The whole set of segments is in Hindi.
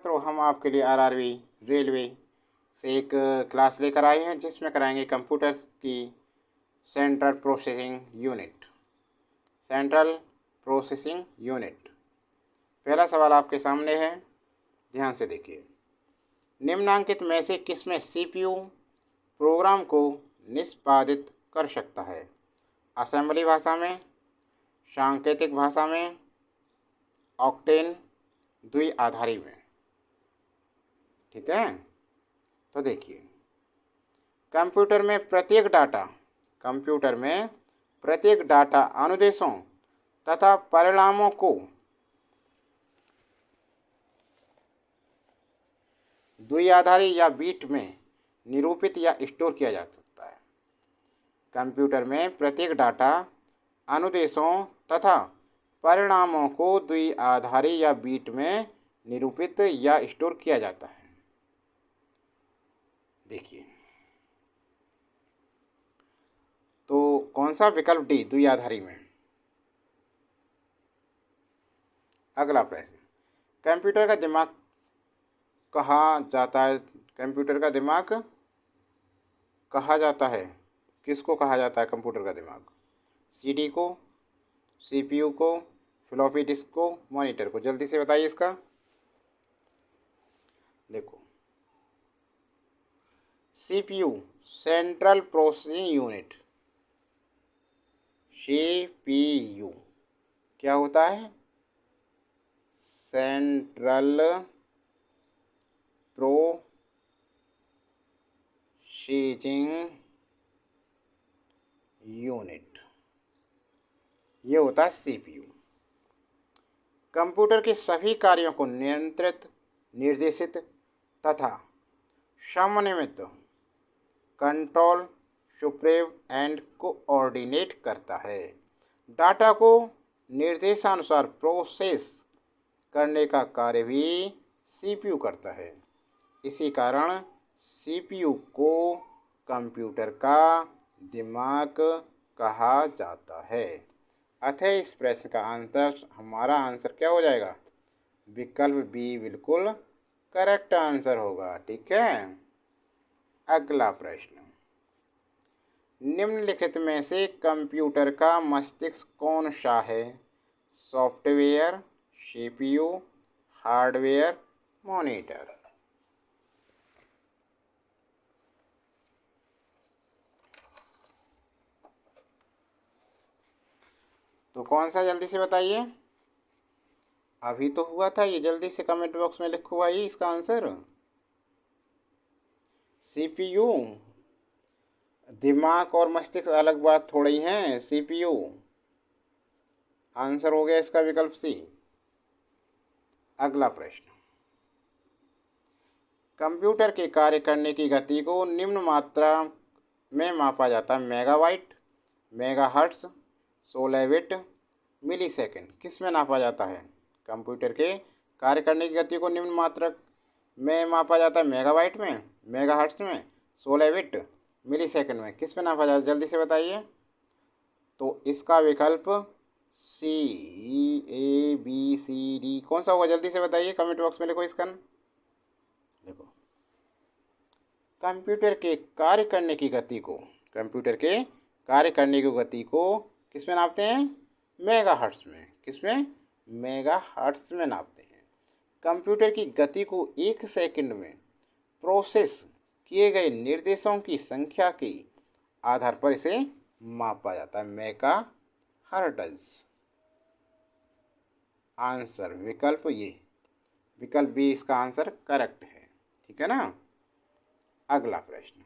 छात्रों, हम आपके लिए आरआरबी रेलवे से एक क्लास लेकर आए हैं जिसमें कराएंगे कंप्यूटर्स की central processing unit. Central processing unit. पहला सवाल आपके सामने है, ध्यान से देखिए। निम्नांकित में से किसमें सीपीयू प्रोग्राम को निष्पादित कर सकता है? असेंबली भाषा में, सांकेतिक भाषा में, ऑक्टेन द्विआधारी में। ठीक है, तो देखिए, कंप्यूटर में प्रत्येक डाटा अनुदेशों तथा परिणामों को द्विआधारी या बीट में निरूपित या स्टोर किया जा सकता है। कंप्यूटर में प्रत्येक डाटा अनुदेशों तथा परिणामों को द्विआधारी या बीट में निरूपित या स्टोर किया जाता है। देखिए, तो कौन सा विकल्प डी, द्विआधारी में? अगला प्रश्न, कंप्यूटर का दिमाग कहा जाता है? कंप्यूटर का दिमाग कहा जाता है, किसको कहा जाता है कंप्यूटर का दिमाग? सीडी को, सीपीयू को, फ्लॉपी डिस्क को, मॉनिटर को? जल्दी से बताइए इसका। देखो, CPU central processing unit, CPU क्या होता है? सेंट्रल प्रोसेसिंग यूनिट, ये होता है सीपीयू। कंप्यूटर के सभी कार्यों को नियंत्रित, निर्देशित तथा समन्वित, कंट्रोल, सुप्रेव एंड कोऑर्डिनेट करता है। डाटा को निर्देशानुसार प्रोसेस करने का कार्य भी सीपीयू करता है। इसी कारण सीपीयू को कंप्यूटर का दिमाग कहा जाता है। अतः इस प्रश्न का हमारा आंसर क्या हो जाएगा? विकल्प बी बिल्कुल करेक्ट आंसर होगा। ठीक है, अगला प्रश्न, निम्नलिखित में से कंप्यूटर का मस्तिष्क कौन सा है? Software, CPU, hardware, monitor? तो कौन सा, जल्दी से बताइए। अभी तो हुआ था ये, जल्दी से कमेंट बॉक्स में लिखो भाई इसका आंसर। सीपीयू, दिमाग और मस्तिष्क अलग बात थोड़ी है। सीपीयू आंसर हो गया इसका विकल्प सी। अगला प्रश्न, कंप्यूटर के कार्य करने की गति को निम्न मात्रा में मापा जाता है? Megabyte, megahertz, 16 bit, millisecond? किस में नापा जाता है? कंप्यूटर के कार्य करने की गति को निम्न मात्रक में मापा जाता है? मेगाबाइट में, मेगाहर्ट्ज में, 16 बिट, मिलीसेकंड में? किस में नापा जाता है? जल्दी से बताइए। तो इसका विकल्प सी, ए बी सी डी कौन सा होगा? जल्दी से बताइए, कमेंट बॉक्स में लिखो इसका। देखो, कंप्यूटर के कार्य करने की गति को, कंप्यूटर के कार्य करने की गति को किस में नापते हैं? मेगाहर्ट्ज में। किस में? मेगाहर्ट्ज में नापते हैं। कंप्यूटर की गति को एक सेकंड में प्रोसेस किए गए निर्देशों की संख्या के आधार पर इसे मापा जाता है, मेगाहर्ट्ज। आंसर विकल्प ये, विकल्प बी इसका आंसर करेक्ट है। ठीक है ना। अगला प्रश्न,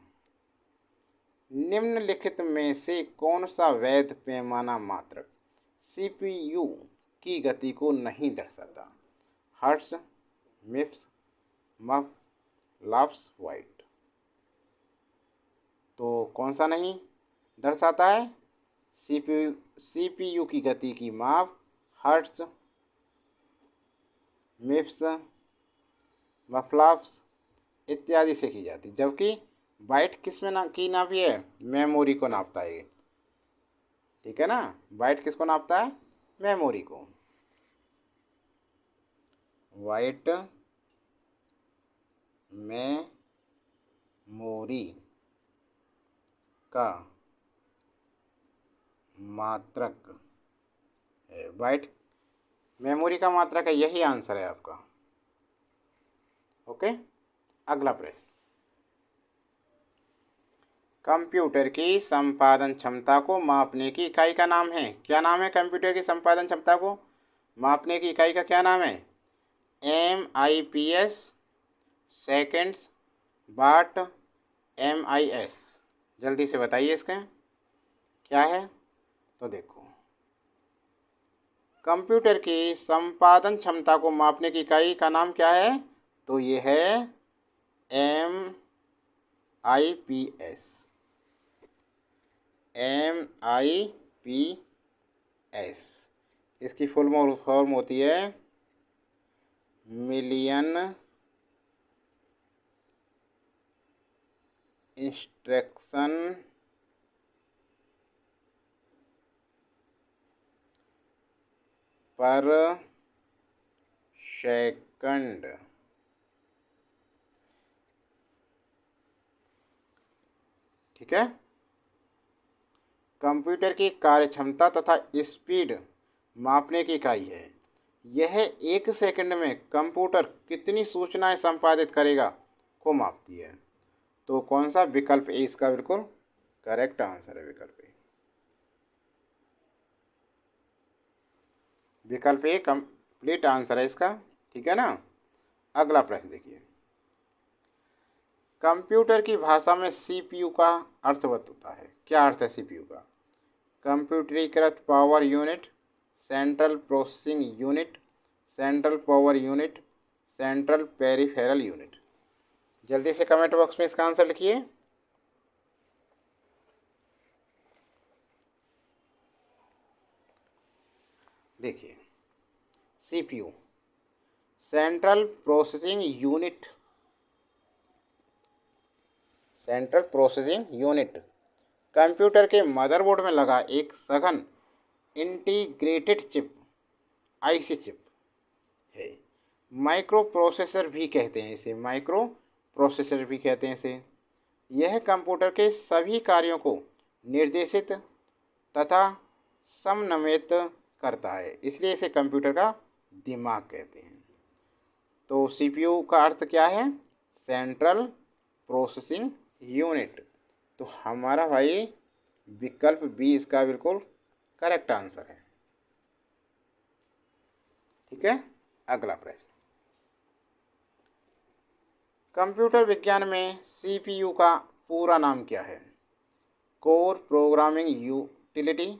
निम्नलिखित में से कौन सा वैध पैमाना मात्रक सीपीयू की गति को नहीं दर्शाता? Hertz, मिप्स, muff, laughs, white? तो कौन सा नहीं दर्शाता है? सीपीयू की गति की माप हर्ट्ज, मिप्स, मफलाप्स इत्यादि से की जाती, जबकि बाइट किस में की नापी है? मेमोरी को नापता है। ठीक है ना, बाइट किसको नापता है? मेमोरी को। वाइट मेमोरी का मात्रक है। बाइट मेमोरी का मात्रक है, यही आंसर है आपका। ओके, अगला प्रश्न। कंप्यूटर की संपादन क्षमता को मापने की इकाई का नाम है। क्या नाम है कंप्यूटर की संपादन क्षमता को मापने की इकाई का? क्या नाम है? MIPS, सेकेंड्स, वाट, MIS। जल्दी से बताइए इसका क्या है। तो देखो, कंप्यूटर की संपादन क्षमता को मापने की इकाई का नाम क्या है? तो ये है MIPS। MIPS इसकी फुल फॉर्म होती है मिलियन इंस्ट्रक्शन पर सेकंड। ठीक है, कंप्यूटर की कार्यक्षमता तथा स्पीड मापने की इकाई है। यह 1 सेकंड में कंप्यूटर कितनी सूचनाएं संपादित करेगा को मापती है। तो कौन सा? विकल्प ए इसका बिल्कुल करेक्ट आंसर है। विकल्प ए कंप्लीट आंसर है इसका। ठीक है ना। अगला प्रश्न देखिए, कंप्यूटर की भाषा में CPU का अर्थ होता है। क्या अर्थ है CPU का? कंप्यूटरीकृत power unit, central processing unit, central power unit, central peripheral unit. जल्दी से कमेंट बॉक्स में इसका आंसर लिखिए। देखिए, CPU central processing unit, central processing unit computer के मदरबोर्ड में लगा एक सघन इंटीग्रेटेड चिप, IC चिप है। माइक्रो प्रोसेसर भी कहते हैं इसे, माइक्रो प्रोसेसर भी कहते हैं इसे। यह कंप्यूटर के सभी कार्यों को निर्देशित तथा समन्वित करता है, इसलिए इसे कंप्यूटर का दिमाग कहते हैं। तो CPU का अर्थ क्या है? Central processing unit. तो हमारा भाई विकल्प बी इसका बिल्कुल करेक्ट आंसर है। ठीक है, अगला प्रश्न, कंप्यूटर विज्ञान में CPU का पूरा नाम क्या है? Core programming utility,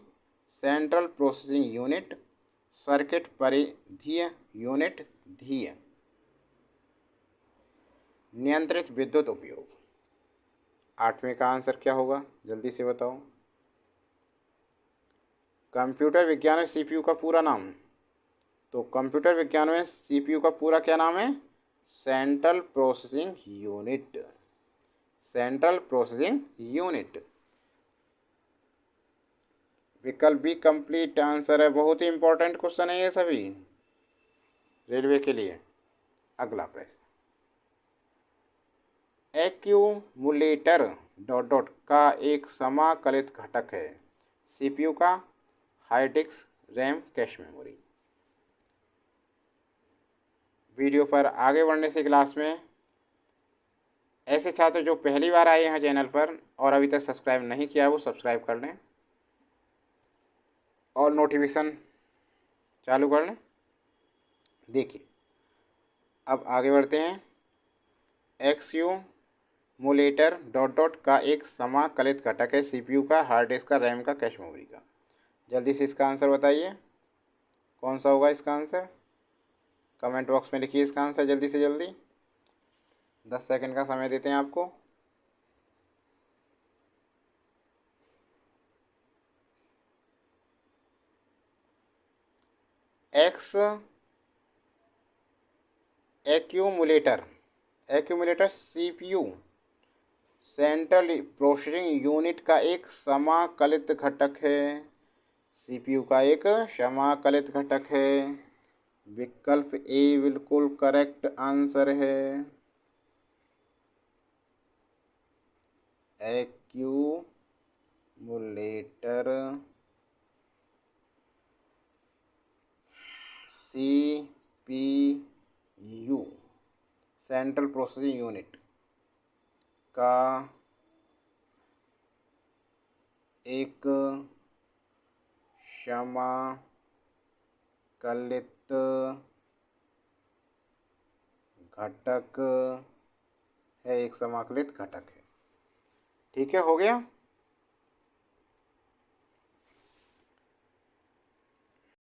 central processing unit, circuit परिधीय यूनिट, धीय नियंत्रित विद्युत उपयोग। 8वें का आंसर क्या होगा? जल्दी से बताओ। कंप्यूटर विज्ञान में CPU का पूरा नाम, तो कंप्यूटर विज्ञान में CPU का पूरा क्या नाम है? Central processing unit, central processing unit. विकल्प बी कंप्लीट आंसर है। बहुत ही इंपॉर्टेंट क्वेश्चन है ये सभी रेलवे के लिए। अगला प्रश्न, एक्यूमुलेटर डॉट डॉट का एक समाकलित घटक है। CPU का, hard disk, RAM, cache memory. Video पर आगे बढ़ने से क्लास में ऐसे छात्र जो पहली बार आए हैं चैनल पर और अभी तक सब्सक्राइब नहीं किया है वो सब्सक्राइब कर लें और नोटिफिकेशन चालू कर लें। देखिए, अब आगे बढ़ते हैं। एक्यूमुलेटर डॉट डॉट का एक समाकलित घटक है। CPU का, हार्ड डिस्क का, रैम का, कैश मेमोरी का। जल्दी से इसका आंसर बताइए, कौन सा होगा इसका आंसर? कमेंट बॉक्स में लिखिए इसका आंसर जल्दी से जल्दी। 10 सेकंड का समय देते हैं आपको। Accumulator CPU central processing unit का एक समाकलित घटक है। CPU का एक समाकलित घटक है। विकल्प ए बिल्कुल करेक्ट आंसर है। Accumulator CPU central processing unit का एक समाकलित घटक है, एक समाकलित घटक है। ठीक है, हो गया।